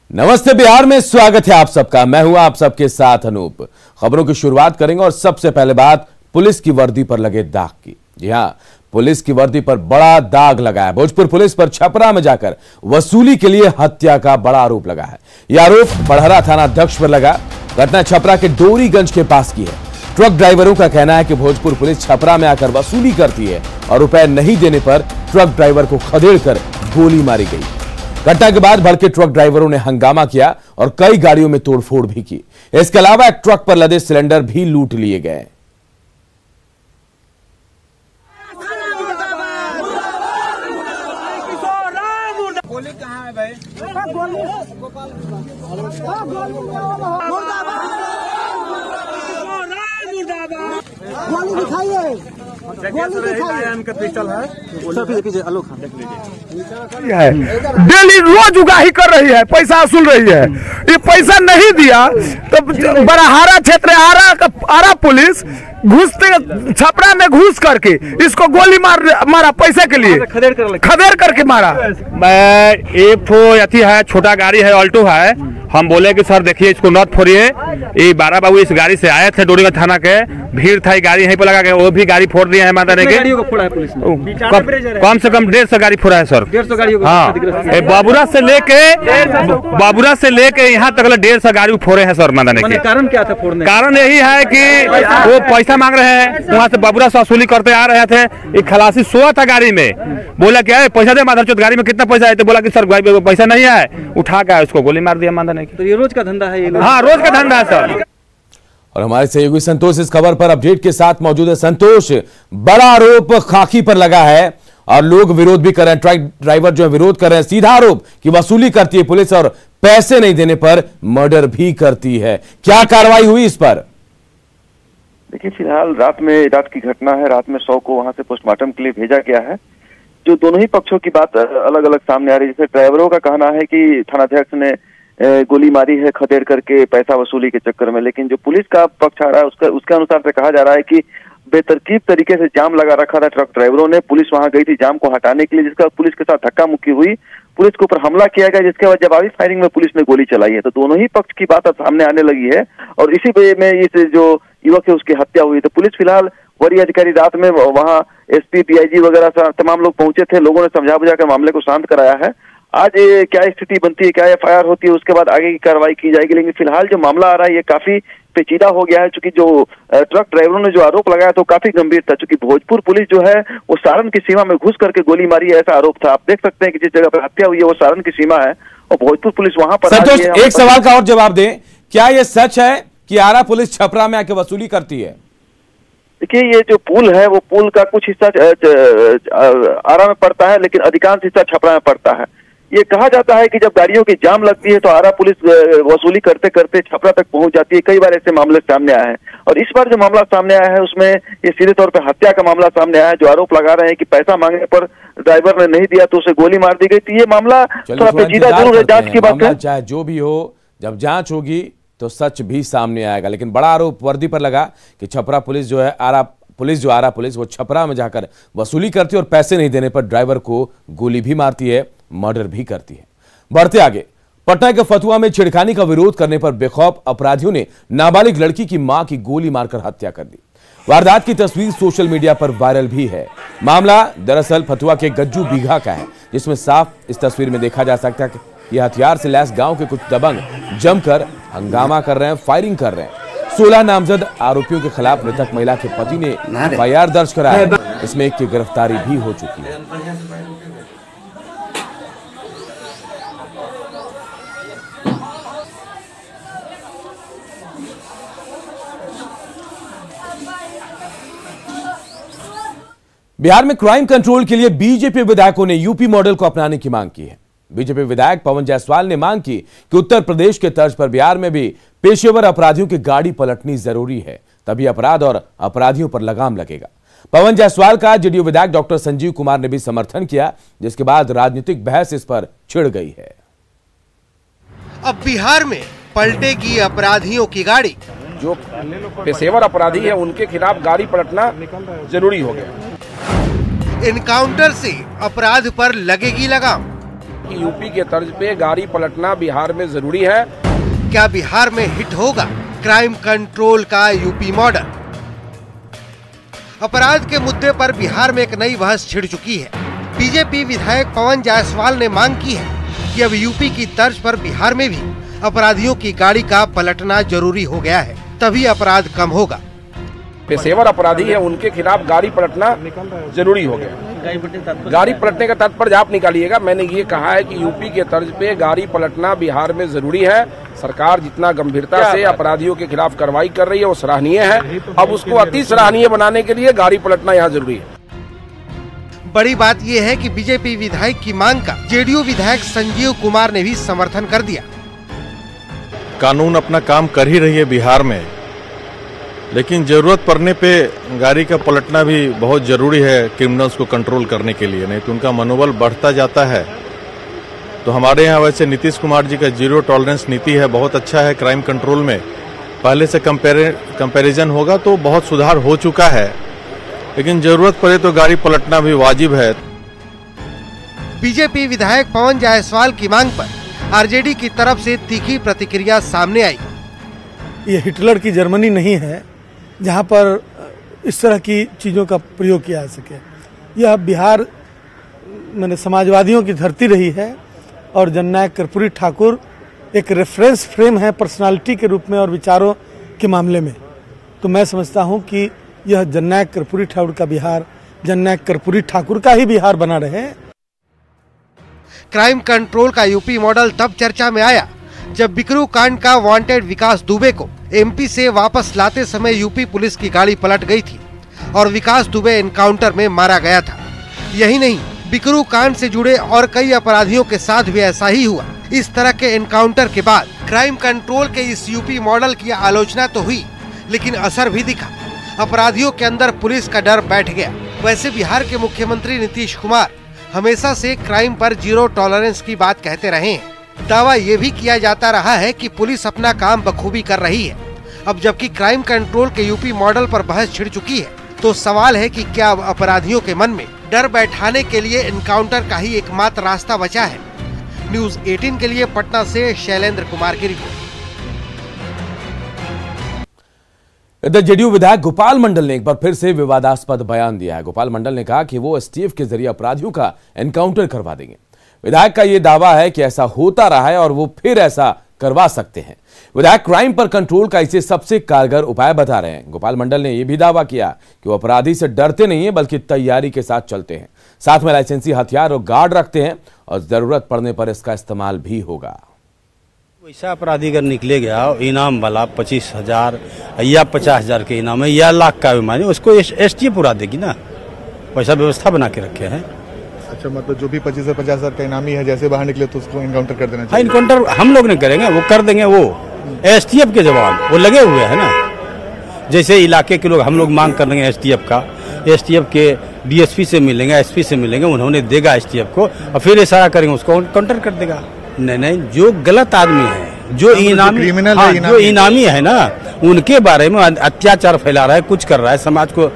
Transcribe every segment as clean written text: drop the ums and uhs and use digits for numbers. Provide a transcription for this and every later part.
नमस्ते बिहार में स्वागत है आप सबका। मैं हूं आप सबके साथ अनूप। खबरों की शुरुआत करेंगे और सबसे पहले बात पुलिस की वर्दी पर लगे दाग की। जी हां, पुलिस की वर्दी पर बड़ा दाग लगा है। भोजपुर पुलिस पर छपरा में जाकर वसूली के लिए हत्या का बड़ा आरोप लगा है। यह आरोप बड़हरा थाना अध्यक्ष पर लगा। घटना छपरा के डोरीगंज के पास की है। ट्रक ड्राइवरों का कहना है कि भोजपुर पुलिस छपरा में आकर वसूली करती है और रुपए नहीं देने पर ट्रक ड्राइवर को खदेड़कर गोली मारी गई। घटना के बाद भड़के ट्रक ड्राइवरों ने हंगामा किया और कई गाड़ियों में तोड़फोड़ भी की। इसके अलावा एक ट्रक पर लदे सिलेंडर भी लूट लिए गए। गोली कहाँ है भाई? गोली दिखाइए। पिस्टल है। डेली रोज उगाही कर रही है, पैसा वसूल रही है। ये पैसा नहीं दिया तो बड़हरा क्षेत्र आरा पुलिस घुसते छपरा में घुस करके इसको गोली मारा पैसे के लिए, खदेड़ करके मारा। मैं एक अथी है, छोटा गाड़ी है, ऑल्टो है। हम बोले कि सर देखिए इसको नॉट फोड़िए। ये 12 बाबू इस गाड़ी से आए थे डोरीगंज थाना के, भीड़ था, गाड़ी यहीं पर लगा के वो भी गाड़ी फोड़ दिए हैं। माता ने कम से कम 150 गाड़ी फोड़ा है सर। 150 गाड़ी। हाँ, बाबूरा से लेके यहाँ तक 150 गाड़ी फोड़े हैं सर। माता ने कारण क्या था फोड़ने? कारण यही है कि वो पैसा मांग रहे हैं, वहाँ से बाबूरा से वसूली करते आ रहे थे। एक खलासी सोया था गाड़ी में, बोला क्या है पैसा दे माधरचोद, गाड़ी में कितना पैसा है? तो बोला कि सर पैसा नहीं है। उठा के उसको गोली मार दिया। माता ने तो ये रोज का धंधा है ये? हाँ, रोज का धंधा है सर। और हमारे सहयोगी संतोष इस खबर पर अपडेट के साथ मौजूद है। संतोष, बड़ा आरोप खाकी पर लगा है और लोग विरोध भी कर रहे हैं। ट्रक ड्राइवर जो है विरोध कर रहे हैं। सीधा आरोप कि वसूली करती है पुलिस और पैसे नहीं देने पर मर्डर भी करती है। क्या कार्रवाई हुई इस पर? देखिए, फिलहाल रात की घटना है। रात में 100 को वहां से पोस्टमार्टम के लिए भेजा गया है। जो दोनों ही पक्षों की बात अलग अलग सामने आ रही है। जैसे ड्राइवरों का कहना है कि थानाध्यक्ष ने गोली मारी है खदेड़ करके पैसा वसूली के चक्कर में, लेकिन जो पुलिस का पक्ष आ रहा है उसके अनुसार से कहा जा रहा है कि बेतरतीब तरीके से जाम लगा रखा था ट्रक ड्राइवरों ने। पुलिस वहां गई थी जाम को हटाने के लिए, जिसका पुलिस के साथ धक्का मुक्की हुई, पुलिस के ऊपर हमला किया गया, जिसके बाद जवाबी फायरिंग में पुलिस ने गोली चलाई है। तो दोनों ही पक्ष की बात अब सामने आने लगी है और इसी वजह में इस जो युवक है उसकी हत्या हुई। तो पुलिस फिलहाल वरीय अधिकारी रात में वहां एसपी डीआईजी वगैरह तमाम लोग पहुंचे थे। लोगों ने समझा बुझा कर मामले को शांत कराया है। आज क्या स्थिति बनती है, क्या एफआईआर होती है, उसके बाद आगे की कार्रवाई की जाएगी। लेकिन फिलहाल जो मामला आ रहा है ये काफी पेचीदा हो गया है, क्योंकि जो ट्रक ड्राइवरों ने जो आरोप लगाया तो काफी गंभीर था। क्योंकि भोजपुर पुलिस जो है वो सारण की सीमा में घुस करके गोली मारी है, ऐसा आरोप था। आप देख सकते हैं कि जिस जगह पर हत्या हुई है वो सारण की सीमा है और भोजपुर पुलिस वहां पर। संतोष, एक सवाल का और जवाब दें, क्या यह सच है कि आरा पुलिस छपरा में आके वसूली करती है? देखिए, ये जो पुल है वो पुल का कुछ हिस्सा आरा में पड़ता है, लेकिन अधिकांश हिस्सा छपरा में पड़ता है। ये कहा जाता है कि जब गाड़ियों की जाम लगती है तो आरा पुलिस वसूली करते करते छपरा तक पहुंच जाती है। कई बार ऐसे मामले सामने आए हैं और इस बार जो मामला सामने आया है उसमें ये सीधे तौर पे हत्या का मामला सामने आया है। जो आरोप लगा रहे हैं कि पैसा मांगने पर ड्राइवर ने नहीं दिया तो उसे गोली मार दी गई। तो ये मामला थोड़ा पेचीदा जरूर है, जांच की बात है। चाहे जो भी हो, जब जांच होगी तो सच भी सामने आएगा। लेकिन बड़ा आरोप वर्दी पर लगा कि छपरा पुलिस जो है आरा पुलिस वो छपरा में जाकर वसूली करती है और पैसे नहीं देने पर ड्राइवर को गोली भी मारती है, मर्डर भी करती है। बढ़ते आगे, पटना के फतुहा में छेड़खानी का विरोध करने पर बेखौफ अपराधियों ने नाबालिग लड़की की मां की गोली मारकर हत्या कर दी। वारदात की तस्वीर सोशल मीडिया पर वायरल भी है। मामला दरअसल फतुहा के गज्जू बीघा का है, जिसमें साफ इस तस्वीर में देखा जा सकता है कि यह हथियार से लैस गांव के कुछ दबंग जमकर हंगामा कर रहे हैं, फायरिंग कर रहे हैं। 16 नामजद आरोपियों के खिलाफ मृतक महिला के पति ने एफआईआर दर्ज कराया है। इसमें एक की गिरफ्तारी भी हो चुकी है। बिहार में क्राइम कंट्रोल के लिए बीजेपी विधायकों ने यूपी मॉडल को अपनाने की मांग की है। बीजेपी विधायक पवन जायसवाल ने मांग की कि उत्तर प्रदेश के तर्ज पर बिहार में भी पेशेवर अपराधियों की गाड़ी पलटनी जरूरी है, तभी अपराध और अपराधियों पर लगाम लगेगा। पवन जायसवाल का जेडीयू विधायक डॉक्टर संजीव कुमार ने भी समर्थन किया, जिसके बाद राजनीतिक बहस इस पर छिड़ गई है। अब बिहार में पलटेगी अपराधियों की गाड़ी। जो पेशेवर अपराधी है उनके खिलाफ गाड़ी पलटना जरूरी हो गया। एनकाउंटर से अपराध पर लगेगी लगाम। कि यूपी के तर्ज पे गाड़ी पलटना बिहार में जरूरी है। क्या बिहार में हिट होगा क्राइम कंट्रोल का यूपी मॉडल? अपराध के मुद्दे पर बिहार में एक नई बहस छिड़ चुकी है। बीजेपी विधायक पवन जायसवाल ने मांग की है कि अब यूपी की तर्ज पर बिहार में भी अपराधियों की गाड़ी का पलटना जरूरी हो गया है, तभी अपराध कम होगा। पेशेवर अपराधी है, उनके खिलाफ गाड़ी पलटना जरूरी हो गया। गाड़ी पलटने का तात्पर्य आप निकालिएगा। मैंने ये कहा है कि यूपी के तर्ज पे गाड़ी पलटना बिहार में जरूरी है। सरकार जितना गंभीरता से अपराधियों के खिलाफ कार्रवाई कर रही है वो सराहनीय है। अब उसको अति सराहनीय बनाने के लिए गाड़ी पलटना यहाँ जरूरी है। बड़ी बात यह है कि बीजेपी विधायक की मांग का जेडीयू विधायक संजीव कुमार ने भी समर्थन कर दिया। कानून अपना काम कर ही रही है बिहार में, लेकिन जरूरत पड़ने पे गाड़ी का पलटना भी बहुत जरूरी है क्रिमिनल्स को कंट्रोल करने के लिए, नहीं तो उनका मनोबल बढ़ता जाता है। तो हमारे यहाँ वैसे नीतीश कुमार जी का जीरो टॉलरेंस नीति है, बहुत अच्छा है क्राइम कंट्रोल में। पहले से कंपैरिजन होगा तो बहुत सुधार हो चुका है, लेकिन जरूरत पड़े तो गाड़ी पलटना भी वाजिब है। बीजेपी विधायक पवन जायसवाल की मांग पर आरजेडी की तरफ से तीखी प्रतिक्रिया सामने आई। ये हिटलर की जर्मनी नहीं है जहां पर इस तरह की चीजों का प्रयोग किया जा सके। यह बिहार मैंने समाजवादियों की धरती रही है और जननायक कर्पूरी ठाकुर एक रेफरेंस फ्रेम है पर्सनालिटी के रूप में और विचारों के मामले में। तो मैं समझता हूं कि यह जननायक कर्पूरी ठाकुर का बिहार, जननायक कर्पूरी ठाकुर का ही बिहार बना रहे। क्राइम कंट्रोल का यूपी मॉडल तब चर्चा में आया जब बिकरू कांड का वांटेड विकास दुबे को एमपी से वापस लाते समय यूपी पुलिस की गाड़ी पलट गई थी और विकास दुबे एनकाउंटर में मारा गया था। यही नहीं, बिकरू कांड से जुड़े और कई अपराधियों के साथ भी ऐसा ही हुआ। इस तरह के एनकाउंटर के बाद क्राइम कंट्रोल के इस यूपी मॉडल की आलोचना तो हुई, लेकिन असर भी दिखा। अपराधियों के अंदर पुलिस का डर बैठ गया। वैसे बिहार के मुख्यमंत्री नीतीश कुमार हमेशा से क्राइम पर जीरो टॉलरेंस की बात कहते रहे हैं। दावा ये भी किया जाता रहा है कि पुलिस अपना काम बखूबी कर रही है। अब जबकि क्राइम कंट्रोल के यूपी मॉडल पर बहस छिड़ चुकी है, तो सवाल है कि क्या अब अपराधियों के मन में डर बैठाने के लिए एनकाउंटर का ही एकमात्र रास्ता बचा है। न्यूज़ 18 के लिए पटना से शैलेंद्र कुमार की रिपोर्ट। इधर जेडीयू विधायक गोपाल मंडल ने एक बार फिर से विवादास्पद बयान दिया है। गोपाल मंडल ने कहा कि वो एसटीएफ के जरिए अपराधियों का एनकाउंटर करवा देंगे। विधायक का यह दावा है कि ऐसा होता रहा है और वो फिर ऐसा करवा सकते हैं। विधायक क्राइम पर कंट्रोल का इसे सबसे कारगर उपाय बता रहे हैं। गोपाल मंडल ने यह भी दावा किया कि वो अपराधी से डरते नहीं है, बल्कि तैयारी के साथ चलते हैं। साथ में लाइसेंसी हथियार और गार्ड रखते हैं और जरूरत पड़ने पर इसका इस्तेमाल भी होगा। वैसा अपराधी अगर निकलेगा इनाम वाला 25,000 या 50,000 के इनाम है या लाख का इनाम है, उसको एसटीएफ उड़ा देगी ना। वैसा व्यवस्था बना के रखे हैं। अच्छा, मतलब जो भी 25 से 50,000 का इनामी है, जैसे बाहर निकले तो उसको इनकाउंटर कर देना चाहिए। इनकाउंटर हम लोग नहीं करेंगे, वो कर देंगे। वो एसटीएफ के जवान वो लगे हुए हैं ना। जैसे इलाके के लोग हम लोग मांग कर रहे हैं एसटीएफ का, एसटीएफ के डीएसपी से मिलेंगे, एसपी से मिलेंगे, उन्होंने देगा एसटीएफ को और फिर इशारा करेंगे उसको काउंटर कर देगा। नहीं, जो गलत आदमी है, जो इनामी क्रिमिनल है, जो इनामी है ना, उनके बारे में अत्याचार फैला रहा है, कुछ कर रहा है, समाज को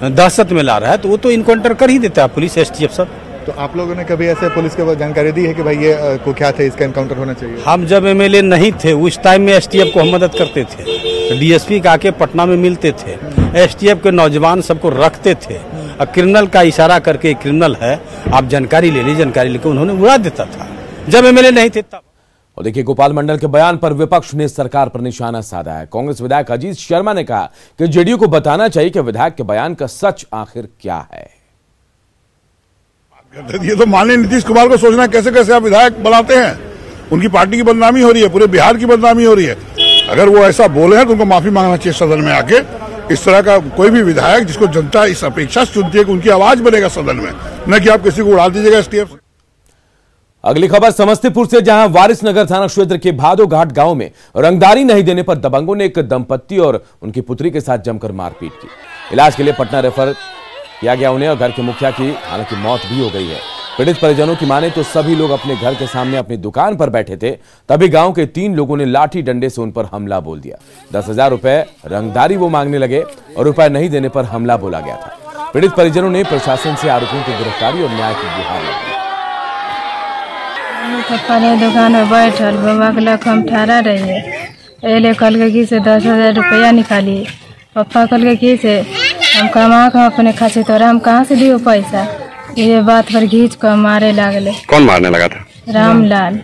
दहशत में ला रहा है, तो वो तो इनकाउंटर कर ही देता है पुलिस, एसटीएफ सब। तो आप लोगों ने कभी ऐसे पुलिस को जानकारी दी है कि भाई ये कुख्यात है, इसका एनकाउंटर होना चाहिए? हम जब एमएलए नहीं थे उस टाइम में एसटीएफ को हम मदद करते थे। डीएसपी का आके पटना में मिलते थे, एसटीएफ के नौजवान सबको रखते थे और क्रिमिनल का इशारा करके क्रिमिनल है आप जानकारी ले लीजिए, जानकारी लेकर उन्होंने उड़ा देता था जब एमएलए नहीं थे तब। और देखिए, गोपाल मंडल के बयान पर विपक्ष ने सरकार पर निशाना साधा है। कांग्रेस विधायक अजीत शर्मा ने कहा कि जेडीयू को बताना चाहिए कि विधायक के बयान का सच आखिर क्या है। ये तो माननीय नीतीश कुमार को सोचना कैसे कैसे आप विधायक बनाते हैं। उनकी पार्टी की बदनामी हो रही है, पूरे बिहार की बदनामी हो रही है। अगर वो ऐसा बोले हैं तो उनको माफी मांगना चाहिए सदन में आके। इस तरह का कोई भी विधायक जिसको जनता इस अपेक्षा से चुनती है कि उनकी आवाज बनेगा सदन में, न कि आप किसी को उड़ा दीजिएगा एसटीएफ। अगली खबर समस्तीपुर से, जहां वारिसनगर थाना क्षेत्र के भादो घाट गांव में रंगदारी नहीं देने पर दबंगों ने एक दंपत्ति और उनकी पुत्री के साथ जमकर मारपीट की। इलाज के लिए पटना रेफर किया गया उन्हें और घर के मुखिया की हालांकि मौत भी हो गई है। पीड़ित परिजनों की माने तो सभी लोग अपने घर के सामने अपनी दुकान पर बैठे थे, तभी गांव के 3 लोगों ने लाठी डंडे से उन पर हमला बोल दिया। 10,000 रुपए रंगदारी वो मांगने लगे और रुपए नहीं देने पर हमला बोला गया था। पीड़ित परिजनों ने प्रशासन से आरोपियों की गिरफ्तारी और न्याय की गुहार लगाई। पप्पा ने दुकान में बैठल, बाबा के लग हम ठहरा रहिए, एले कल के की से 10,000 रुपया निकालिए। पप्पा कल के की से हम कमा के अपने खाचे, तोरा हम कहाँ से दियो पैसा। ये बात पर घींच कर मारे लागले। कौन मारने लगा था? रामलाल।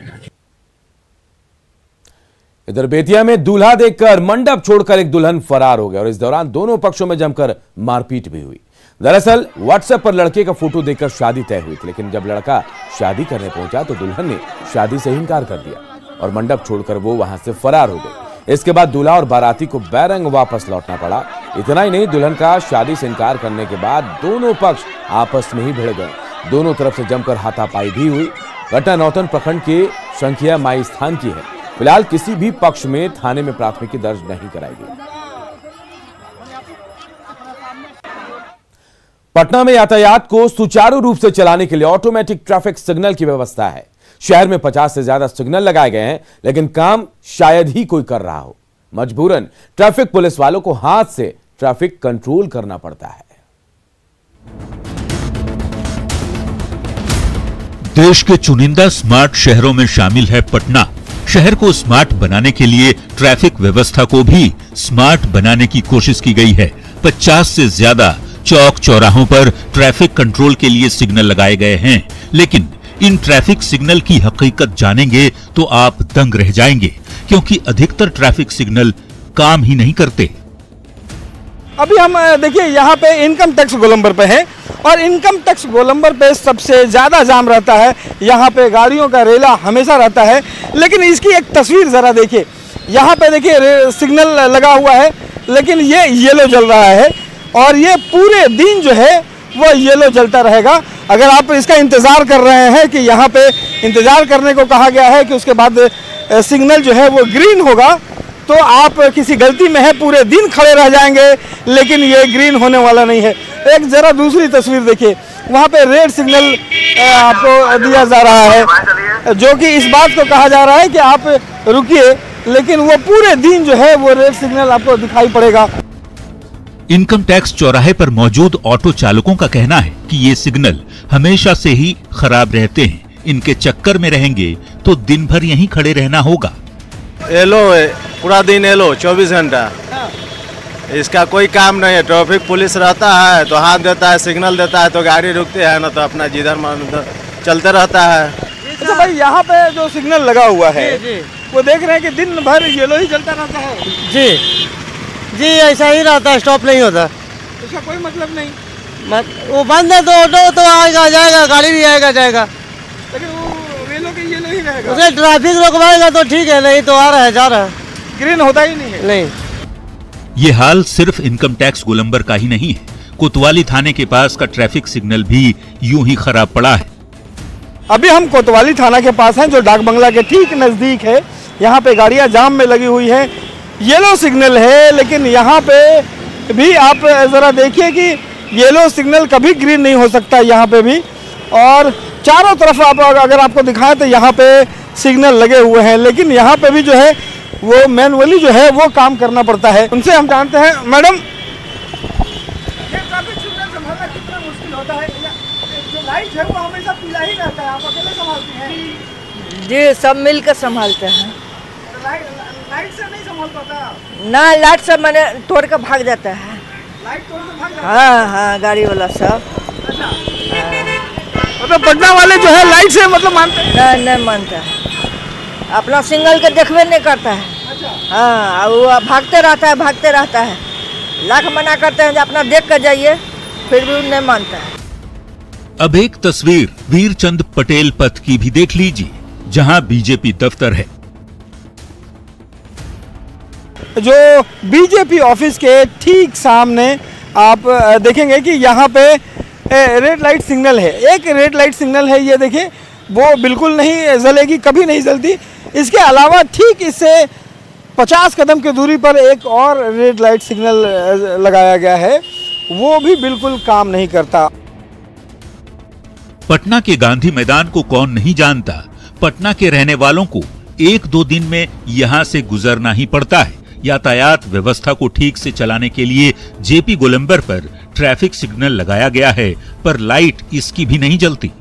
इधर बेतिया में दूल्हा देखकर मंडप छोड़कर एक दुल्हन फरार हो गया और इस दौरान दोनों पक्षों में जमकर मारपीट भी हुई। दरअसल व्हाट्सएप पर लड़के का फोटो देखकर शादी तय हुई थी, लेकिन जब लड़का शादी करने पहुंचा तो दुल्हन ने शादी से इनकार कर दिया और मंडप छोड़कर वो वहां से फरार हो गई। इसके बाद दूल्हा और बाराती को बैरंग वापस लौटना पड़ा। इतना ही नहीं, दुल्हन का शादी से इनकार करने के बाद दोनों पक्ष आपस में ही भिड़ गए। दोनों तरफ से जमकर हाथापाई भी हुई। घटना नौतन प्रखंड के शंखिया माई स्थान की है। फिलहाल किसी भी पक्ष में थाने में प्राथमिकी दर्ज नहीं कराई गई। पटना में यातायात को सुचारू रूप से चलाने के लिए ऑटोमेटिक ट्रैफिक सिग्नल की व्यवस्था है। शहर में 50 से ज्यादा सिग्नल लगाए गए हैं, लेकिन काम शायद ही कोई कर रहा हो। मजबूरन ट्रैफिक पुलिस वालों को हाथ से ट्रैफिक कंट्रोल करना पड़ता है। देश के चुनिंदा स्मार्ट शहरों में शामिल है पटना। शहर को स्मार्ट बनाने के लिए ट्रैफिक व्यवस्था को भी स्मार्ट बनाने की कोशिश की गई है। 50 से ज्यादा चौक चौराहों पर ट्रैफिक कंट्रोल के लिए सिग्नल लगाए गए हैं, लेकिन इन ट्रैफिक सिग्नल की हकीकत जानेंगे तो आप दंग रह जाएंगे, क्योंकि अधिकतर ट्रैफिक सिग्नल काम ही नहीं करते। अभी हम देखिए यहाँ पे इनकम टैक्स गोलंबर पे हैं और इनकम टैक्स गोलंबर पे सबसे ज़्यादा जाम रहता है। यहाँ पे गाड़ियों का रेला हमेशा रहता है, लेकिन इसकी एक तस्वीर ज़रा देखिए। यहाँ पे देखिए सिग्नल लगा हुआ है, लेकिन ये येलो जल रहा है और ये पूरे दिन जो है वो येलो जलता रहेगा। अगर आप इसका इंतज़ार कर रहे हैं कि यहाँ पे इंतज़ार करने को कहा गया है कि उसके बाद सिग्नल जो है वो ग्रीन होगा, तो आप किसी गलती में है, पूरे दिन खड़े रह जाएंगे, लेकिन ये ग्रीन होने वाला नहीं है। एक जरा दूसरी तस्वीर देखिए, वहाँ पे रेड सिग्नल आपको दिया जा रहा है, जो कि इस बात को कहा जा रहा है कि आप रुकिए, लेकिन वो पूरे दिन जो है वो रेड सिग्नल आपको दिखाई पड़ेगा। इनकम टैक्स चौराहे पर मौजूद ऑटो चालकों का कहना है कि ये सिग्नल हमेशा से ही खराब रहते हैं। इनके चक्कर में रहेंगे तो दिन भर यहीं खड़े रहना होगा। येलो है, पूरा दिन येलो 24 घंटा, इसका कोई काम नहीं है। ट्रैफिक पुलिस रहता है तो हाथ देता है, सिग्नल देता है तो गाड़ी रुकती है, ना तो अपना जिधर मन चलते रहता है। अच्छा भाई, यहाँ पे जो सिग्नल लगा हुआ है वो देख रहे हैं कि दिन भर येलो ही चलता रहता है। जी ऐसा ही रहता है, स्टॉप नहीं होता। इसका कोई मतलब नहीं, वो बंद है तो ऑटो तो आएगा जाएगा, गाड़ी भी आएगा जाएगा, लेकिन वो येलो के येलो ही रहेगा। उसे ट्रैफिक रोकवाएगा तो ठीक है, नहीं तो आ रहा है जा रहा है, ग्रीन होता ही नहीं है। नहीं। ये हाल सिर्फ इनकम टैक्स गोलंबर का ही नहीं है। कोतवाली थाने के पास का ट्रैफिक सिग्नल भी यूं ही खराब पड़ा है। अभी हम कोतवाली थाना के पास हैं, जो डाक बंगला के ठीक नजदीक है। यहाँ पे गाड़ियाँ जाम में लगी हुई है, येलो सिग्नल है, लेकिन यहाँ पे भी आप जरा देखिए कि येलो सिग्नल कभी ग्रीन नहीं हो सकता यहाँ पे भी। और चारों तरफ आप अगर आपको दिखाएं तो यहाँ पे सिग्नल लगे हुए हैं, लेकिन यहाँ पे भी जो है वो मैनुअली जो है वो काम करना पड़ता है। उनसे हम जानते हैं, मैडम ये ट्रैफिक सिग्नल संभालना कितना मुश्किल होता है? जो लाइट है वो हमेशा पीला ही रहता है, आप अकेले संभालती हैं? जी सब मिलकर संभालते हैं। लाइट से नहीं संभाल पाता ना, लाइट से मैंने तोड़ कर भाग जाता है। लाइट तोड़ के भाग जाता है? हाँ हाँ, गाड़ी वाला सब। मतलब पटना वाले जो है लाइट से मतलब मानते हैं? नहीं मानता है, अपना सिग्नल के देखबे नहीं करता है। हाँ, वो भागते रहता है, लाख मना करते हैं अपना देख कर जाइए, फिर भी नहीं मानता है। अब एक तस्वीर वीरचंद पटेल पथ की भी देख लीजिए, जहां बीजेपी दफ्तर है। जो बीजेपी ऑफिस के ठीक सामने आप देखेंगे कि यहाँ पे रेड लाइट सिग्नल है। एक रेड लाइट सिग्नल है, ये देखिए, वो बिल्कुल नहीं जलेगी, कभी नहीं जलती। इसके अलावा ठीक इससे 50 कदम की दूरी पर एक और रेड लाइट सिग्नल लगाया गया है, वो भी बिल्कुल काम नहीं करता। पटना के गांधी मैदान को कौन नहीं जानता। पटना के रहने वालों को 1-2 दिन में यहां से गुजरना ही पड़ता है। यातायात व्यवस्था को ठीक से चलाने के लिए जेपी गोलंबर पर ट्रैफिक सिग्नल लगाया गया है, पर लाइट इसकी भी नहीं जलती।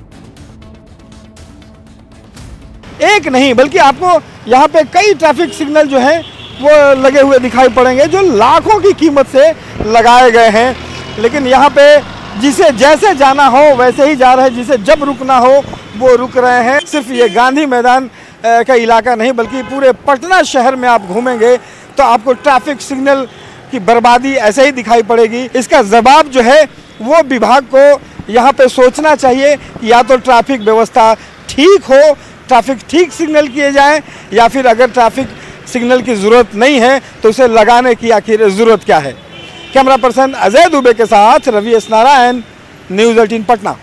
एक नहीं बल्कि आपको यहाँ पे कई ट्रैफिक सिग्नल जो हैं वो लगे हुए दिखाई पड़ेंगे, जो लाखों की कीमत से लगाए गए हैं। लेकिन यहाँ पे जिसे जैसे जाना हो वैसे ही जा रहे हैं, जिसे जब रुकना हो वो रुक रहे हैं। सिर्फ ये गांधी मैदान का इलाका नहीं बल्कि पूरे पटना शहर में आप घूमेंगे तो आपको ट्रैफिक सिग्नल की बर्बादी ऐसे ही दिखाई पड़ेगी। इसका जवाब जो है वो विभाग को यहाँ पे सोचना चाहिए कि या तो ट्रैफिक व्यवस्था ठीक हो, ट्रैफिक ठीक सिग्नल किए जाएं, या फिर अगर ट्रैफिक सिग्नल की ज़रूरत नहीं है तो उसे लगाने की आखिर ज़रूरत क्या है। कैमरा पर्सन अजय दुबे के साथ रवि एस नारायण, न्यूज़ 18 पटना।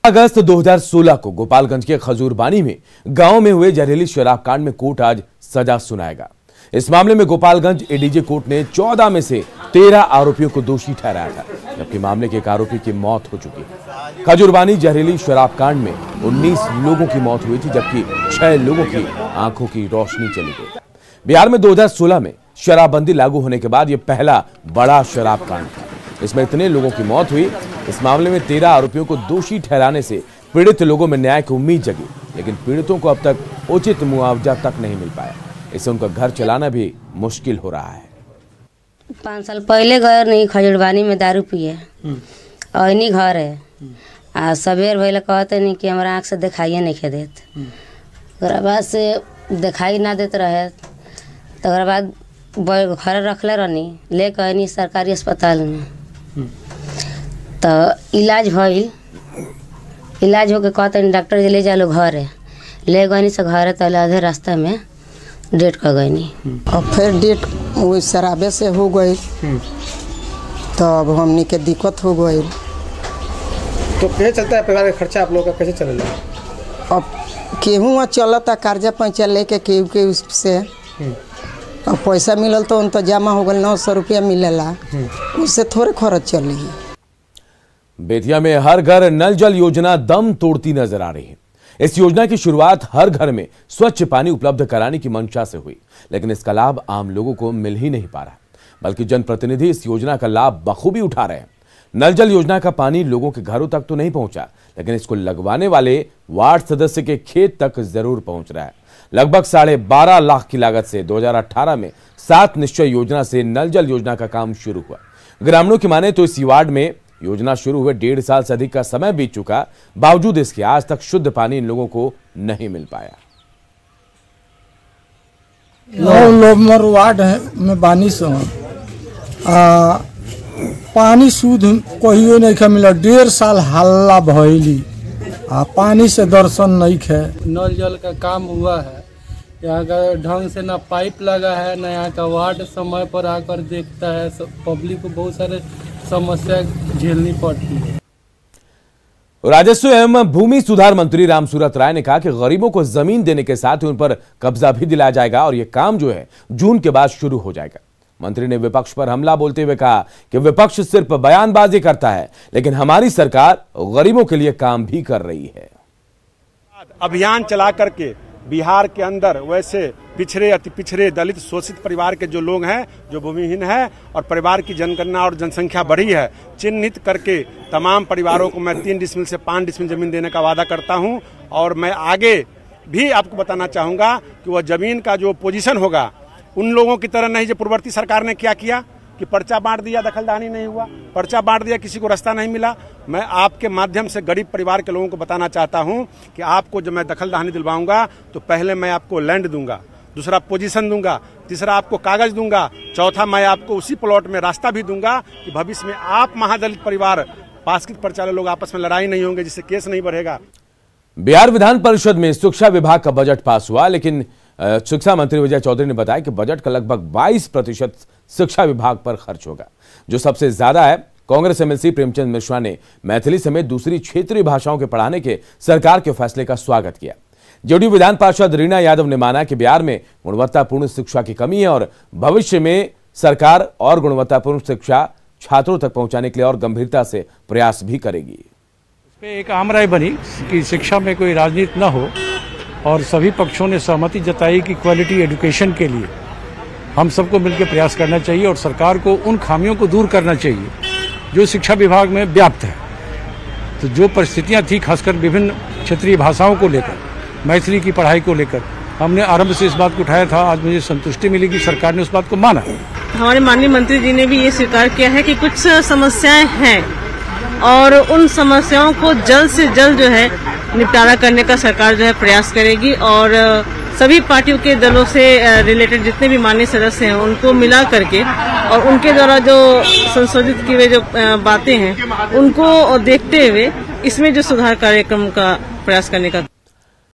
अगस्त 2016 को गोपालगंज के खजूरबानी में गांव में हुए जहरीली शराब कांड में कोर्ट आज सजा सुनाएगा। इस मामले में गोपालगंज एडीजे कोर्ट ने 14 में से 13 आरोपियों को दोषी ठहराया था, जबकि मामले के एक आरोपी की मौत हो चुकी है। खजूरबानी जहरीली शराब कांड में 19 लोगों की मौत हुई थी, जबकि 6 लोगों की आंखों की रोशनी चली गई। बिहार में 2016 में शराबबंदी लागू होने के बाद यह पहला बड़ा शराब कांड था। इसमें इतने लोगों की मौत हुई। इस मामले में 13 आरोपियों को दोषी ठहराने से पीड़ित लोगों में न्याय की उम्मीद जगी, लेकिन पीड़ितों को अब तक उचित मुआवजा तक नहीं मिल पाया। इससे उनका घर चलाना भी मुश्किल हो रहा है। 5 साल पहले गए नहीं खजूरबानी में दारू पिए और इन्हीं घर है आ सवेर भैया कहते नहीं कि हमारा आँख से दिखाइए नहीं खे देत। बाद से दिखाई ना देते रहे तो बाद घर रखले रहनी ले कहनी सरकारी अस्पताल में तो इलाज भइल। इलाज होके कहते डॉक्टर जी ले जालो घर है, ले गई से घर है तो आधे रास्ता में डेट कर गई और फिर डेट वो शराबे से हो गई तो अब हमने के दिक्कत हो गई। तो कैसे चलता है परिवार का खर्चा आप लोग का, कैसे चलेगा? अब केहू चलता कर्जा पैसा लेके केहू के उससे अब पैसा मिलल तो उन तो जमा हो गल 900 रुपया मिलेला, उससे थोड़े खर्च चली। बेतिया में हर घर नल जल योजना दम तोड़ती नजर आ रही है। इस योजना की शुरुआत हर घर में स्वच्छ पानी उपलब्ध कराने की मंशा से हुई, लेकिन इसका लाभ आम लोगों को मिल ही नहीं पा रहा, बल्कि जनप्रतिनिधि इस योजना का लाभ बखूबी उठा रहे हैं। नल जल योजना का पानी लोगों के घरों तक तो नहीं पहुंचा, लेकिन इसको लगवाने वाले वार्ड सदस्य के खेत तक जरूर पहुंच रहा है। लगभग 12.5 लाख की लागत से 2018 में 7 निश्चय योजना से नल जल योजना का काम शुरू हुआ। ग्रामीणों की माने तो इस वार्ड में योजना शुरू हुए 1.5 साल से अधिक का समय बीत चुका, बावजूद इसके आज तक शुद्ध पानी इन लोगों को नहीं मिल पाया। 9 नंबर वार्ड है में बानी से पानी शुद्ध कहियो नहीं खे मिला। 1.5 साल हल्ला भइली पानी से दर्शन नहीं खे। नल जल का काम हुआ है, यहाँ का ढंग से ना पाइप लगा है, ना यहाँ का वार्ड समय पर आकर देखता है। पब्लिक को बहुत सारे समस्या झेलनी पड़ती है। राजस्व एवं भूमि सुधार मंत्री रामसूरत राय ने कहा कि गरीबों को जमीन देने के साथ ही उन पर कब्जा भी दिलाया जाएगा और यह काम जो है जून के बाद शुरू हो जाएगा। मंत्री ने विपक्ष पर हमला बोलते हुए कहा कि विपक्ष सिर्फ बयानबाजी करता है, लेकिन हमारी सरकार गरीबों के लिए काम भी कर रही है। अभियान चला करके बिहार के अंदर वैसे पिछड़े अति पिछड़े दलित शोषित परिवार के जो लोग हैं, जो भूमिहीन हैं और परिवार की जनगणना और जनसंख्या बढ़ी है, चिन्हित करके तमाम परिवारों को मैं 3 डिसमिल से 5 डिसमिल जमीन देने का वादा करता हूं। और मैं आगे भी आपको बताना चाहूंगा कि वह जमीन का जो पोजीशन होगा उन लोगों की तरह नहीं जो पूर्ववर्ती सरकार ने क्या किया कि पर्चा बांट दिया, दखलदानी नहीं हुआ, पर्चा बांट दिया, किसी को रास्ता नहीं मिला। मैं आपके माध्यम से गरीब परिवार के लोगों को बताना चाहता हूं कि आपको जब मैं दखलदानी दिलवाऊंगा तो पहले मैं आपको लैंड दूंगा, दूसरा पोजीशन दूंगा, तीसरा आपको कागज दूंगा, चौथा मैं आपको उसी प्लॉट में रास्ता भी दूंगा कि भविष्य में आप महादलित परिवार पासकृत पर्चा लोग आपस में लड़ाई नहीं होंगे, जिससे केस नहीं बढ़ेगा। बिहार विधान परिषद में शिक्षा विभाग का बजट पास हुआ, लेकिन शिक्षा मंत्री विजय चौधरी ने बताया कि बजट का लगभग 22% शिक्षा विभाग पर खर्च होगा। जो सबसे ज्यादा है, कांग्रेस एमएलसी प्रेमचंद मिश्रा ने मैथिली समेत दूसरी क्षेत्रीय भाषाओं के पढ़ाने के सरकार के फैसले का स्वागत किया। जेडीयू विधान पार्षद रीना यादव ने माना कि बिहार में गुणवत्तापूर्ण शिक्षा की कमी है और भविष्य में सरकार और गुणवत्तापूर्ण शिक्षा छात्रों तक पहुंचाने के लिए और गंभीरता से प्रयास भी करेगी। एक आम राय बनी कि शिक्षा में कोई राजनीति न हो और सभी पक्षों ने सहमति जताई कि क्वालिटी एजुकेशन के लिए हम सबको मिलकर प्रयास करना चाहिए और सरकार को उन खामियों को दूर करना चाहिए जो शिक्षा विभाग में व्याप्त है। तो जो परिस्थितियां थी, खासकर विभिन्न क्षेत्रीय भाषाओं को लेकर, मैथिली की पढ़ाई को लेकर हमने आरंभ से इस बात को उठाया था। आज मुझे संतुष्टि मिली कि सरकार ने उस बात को माना। हमारे माननीय मंत्री जी ने भी ये स्वीकार किया है कि कुछ समस्याएं हैं और उन समस्याओं को जल्द से जल्द जो है निपटारा करने का सरकार जो है प्रयास करेगी और सभी पार्टियों के दलों से रिलेटेड जितने भी माननीय सदस्य हैं उनको मिला करके और उनके द्वारा जो संशोधित की हुई जो बातें हैं उनको देखते हुए इसमें जो सुधार कार्यक्रम का प्रयास करने का